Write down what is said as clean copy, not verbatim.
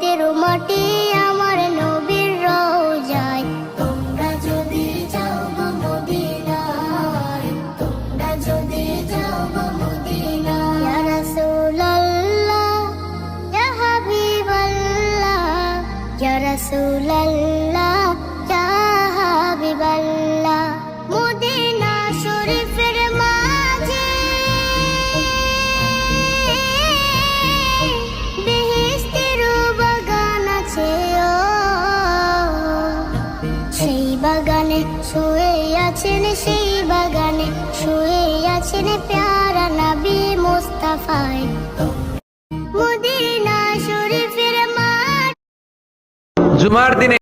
তেরো মাটি আমার নবীর রওজায়। তোমরা যদি যাও গো মদিনায়, তোমরা যদি যাও গো মদিনায়। ইয়া রাসূলুল্লাহ ইয়া হাবিবাল্লাহ, ইয়া রাসূলুল্লাহ ইয়া হাবিবাল্লাহ। মদিনা শরীফের মাঝে বেহেশতের বাগান আছে, সেই বাগানে শুয়ে আছেন, সেই বাগানে শুয়ে আছেন প্যারা নবী মুস্তাফায়। মদিনা শরীফের মাঠ জুমার দিনে